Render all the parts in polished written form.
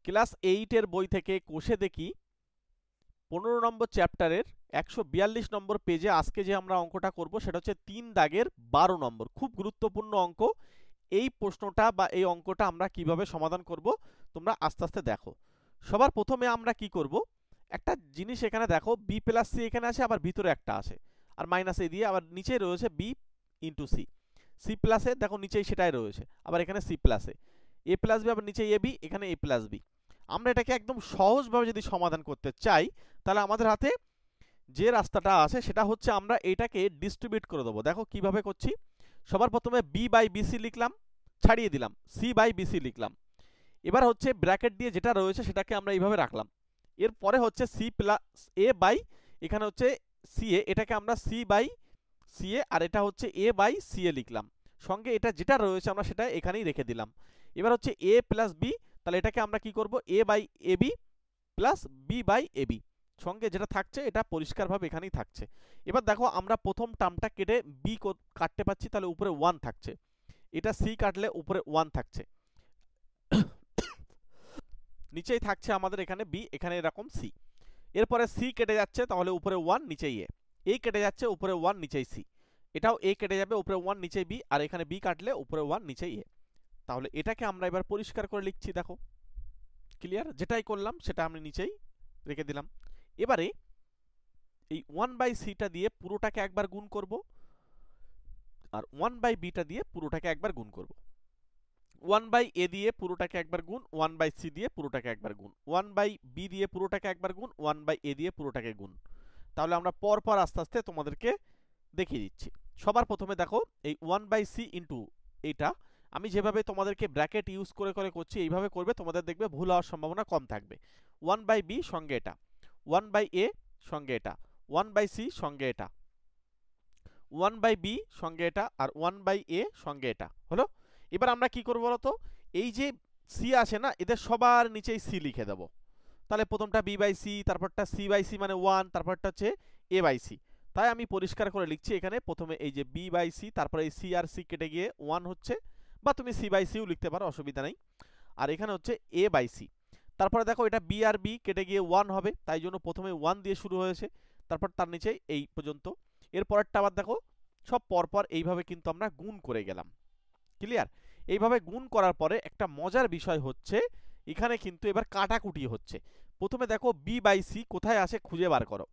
Class 8 এর বই থেকে কোষে দেখি 15 নম্বর চ্যাপ্টারের 142 নম্বর পেজে আজকে যে আমরা অঙ্কটা করব সেটা হচ্ছে 3 দাগের 12 নম্বর। খুব গুরুত্বপূর্ণ অঙ্ক। এই প্রশ্নটা বা এই অঙ্কটা আমরা কিভাবে সমাধান করব তোমরা আস্তে আস্তে দেখো। সবার প্রথমে আমরা কি করব, একটা জিনিস এখানে দেখো বি প্লাস সি এখানে আছে, আবার ভিতরে একটা আছে, আর মাইনাস এ দিয়ে আবার নিচে রয়েছে বি ইন্টু সি। সি প্লাসে দেখো নিচেই সেটাই রয়েছে, আবার এখানে সি প্লাসে এ প্লাস বি, আবার নিচে এ বি, এখানে এ প্লাস বি। আমরা এটাকে একদম সহজভাবে যদি সমাধান করতে চাই তাহলে আমাদের হাতে যে রাস্তাটা আছে সেটা হচ্ছে আমরা এটাকে ডিস্ট্রিবিউট করে দেবো। দেখো কিভাবে করছি। সবার প্রথমে বি বাই বিসি লিখলাম, ছাড়িয়ে দিলাম, সি বাই বিসি লিখলাম। এবার হচ্ছে ব্র্যাকেট দিয়ে যেটা রয়েছে সেটাকে আমরা এইভাবে রাখলাম। এরপরে হচ্ছে সি প্লাস এ বাই, এখানে হচ্ছে সি এ, এটাকে আমরা সি বাই সি এ, আর এটা হচ্ছে এ বাই সি এ লিখলাম। সঙ্গে এটা যেটা রয়েছে আমরা সেটা এখানেই রেখে দিলাম। এবার হচ্ছে এ প্লাস বি, তাহলে এটাকে আমরা কি করব, A by A B plus B by A B. সঙ্গে যেটা থাকছে এটা পরিষ্কারভাবে এখানেই থাকছে। এবার দেখো আমরা প্রথম টার্মটা কেটে বি কাটতে পাচ্ছি, তাহলে উপরে 1 থাকছে। এটা সি কাটলে উপরে 1 থাকছে, নিচেই থাকছে আমাদের এখানে বি, এখানে এরকম সি। এরপরে সি কেটে যাচ্ছে, তাহলে উপরে 1 নিচেই এ। এই কেটে যাচ্ছে, উপরে 1 নিচেই সি। এটাও এ কেটে যাবে, উপরে 1 নিচেই বি, আর এখানে বি কাটলে উপরে 1 নিচেই এ। তাহলে এটাকে আমরা এবার পরিষ্কার করে লিখছি। দেখো ক্লিয়ার, যেটাই করলাম সেটা আমি নিচেই রেখে দিলাম। এবারে এই 1 বাই সিটা দিয়ে পুরোটাকে একবার গুণ করব, আর 1 বাই বিটা দিয়ে পুরোটাকে একবার গুণ করব। 1 বাই এ দিয়ে পুরোটাকে একবার গুণ, 1 বাই সি দিয়ে পুরোটাকে একবার গুণ, 1 বাই বি দিয়ে পুরোটাকে একবার গুণ, 1 বাই এ দিয়ে পুরোটাকে গুণ। তাহলে আমরা পরপর আস্তে আস্তে তোমাদেরকে দেখিয়ে দিচ্ছি। সবার প্রথমে দেখো এই 1 বাই সি ইন্টু এইটা আমি যেভাবে তোমাদেরকে ব্র্যাকেট ইউজ করে করে করছি এইভাবে করবে, তোমাদের দেখবে ভুল হওয়ার সম্ভাবনা কম থাকবে। 1 বাই বি সঙ্গে এটা, 1 বাই এ সঙ্গে এটা, 1 বাই সি সঙ্গে এটা, 1 বাই বি সঙ্গে এটা, আর 1 বাই এ সঙ্গে এটা হলো। এবার আমরা কি করবো বলতো, এই যে সি আছে না, এদের সবার নিচেই সি লিখে দেবো। তাহলে প্রথমটা বি বাই সি, তারপরটা সি বাই সি মানে 1, তারপরটা হচ্ছে এ বাই সি। তাই আমি পরিষ্কার করে লিখছি এখানে প্রথমে এই যে বি বাই সি, তারপরে এই সি আর সি কেটে গিয়ে 1 হচ্ছে, বা তুমি সি বাই সিও লিখতে পারো, অসুবিধা নেই। আর এখানে হচ্ছে এ বাই সি। তারপরে দেখো এটা বি আর বি কেটে গিয়ে 1 হবে, তাই জন্য প্রথমে 1 দিয়ে শুরু হয়েছে, তারপর তার নিচে এই পর্যন্ত। এরপরেরটা আবার দেখো সব পরপর এইভাবে কিন্তু আমরা গুণ করে গেলাম। ক্লিয়ার। এইভাবে গুণ করার পরে একটা মজার বিষয় হচ্ছে এখানে কিন্তু এবার কাটাকুটি হচ্ছে। প্রথমে দেখো বি বাই সি কোথায় আসে খুঁজে বার করো।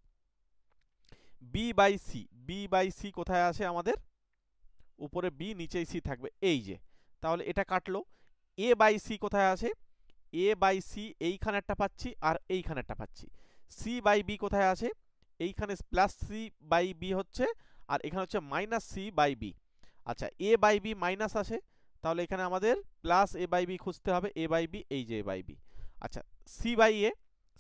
B by C, B by C কোথায় আসে আমাদের, উপরে বি নিচেই সি থাকবে, এই যে। তাহলে এটা কাটলো। এ বাই সি কোথায় আসে, এ বাই সি এইখানে একটা পাচ্ছি আর এইখানে একটা পাচ্ছি। সি বাই বি কোথায় আসে, এইখানে প্লাস সি বাই বি হচ্ছে, আর এখানে হচ্ছে মাইনাস সি বাই বি। আচ্ছা এ বাই বি মাইনাস আসে, তাহলে এখানে আমাদের প্লাস এ বাই বি খুঁজতে হবে, এ বাই বি, এই যে এ বাই বি। আচ্ছা C by A,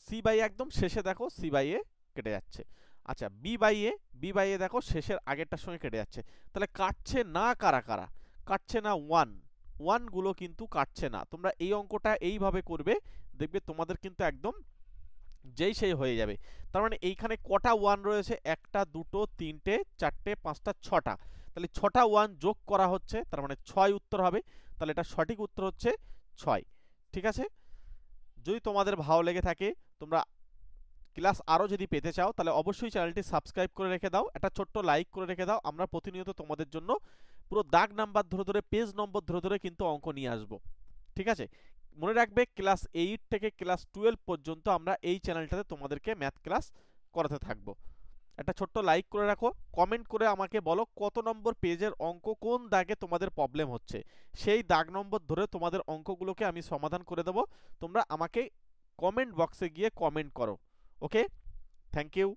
C by একদম শেষে দেখো সি বাই এ কেটে যাচ্ছে। আচ্ছা B by A, B by A দেখো শেষের আগেরটার সঙ্গে কেটে যাচ্ছে। তাহলে কাটছে না কারা কারা, কাটছে না 1, 1 গুলো কিন্তু কাটছে না। তোমরা এই অঙ্কটা এইভাবে করবে, দেখবে তোমাদের কিন্তু একদম যেই সেই হয়ে যাবে। তার মানে এইখানে কটা 1 রয়েছে, একটা দুটো তিনটে চারটে পাঁচটা ছটা, তাহলে 6টা 1 যোগ করা হচ্ছে, তার মানে 6 উত্তর হবে। তাহলে এটা সঠিক উত্তর হচ্ছে 6। ঠিক আছে। যদি তোমাদের ভালো লেগে থাকে, তোমরা ক্লাস আরও যদি পেতে চাও তাহলে অবশ্যই চ্যানেলটি সাবস্ক্রাইব করে রেখে দাও, একটা ছোট্ট লাইক করে রেখে দাও। আমরা প্রতিনিয়ত তোমাদের জন্য পুরো দাগ নাম্বার ধরে ধরে পেজ নম্বর ধরে ধরে কিন্তু অঙ্ক নিয়ে আসবো। ঠিক আছে। মনে রাখবে ক্লাস 8 থেকে ক্লাস 12 পর্যন্ত আমরা এই চ্যানেলটাতে তোমাদেরকে ম্যাথ ক্লাস করাতে থাকবো। একটা ছোট্ট লাইক করে রাখো, কমেন্ট করে আমাকে বলো কত নম্বর পেজের অঙ্ক কোন দাগে তোমাদের প্রবলেম হচ্ছে, সেই দাগ নম্বর ধরে তোমাদের অঙ্কগুলোকে আমি সমাধান করে দেবো। তোমরা আমাকে কমেন্ট বক্সে গিয়ে কমেন্ট করো। ওকে, থ্যাংক ইউ।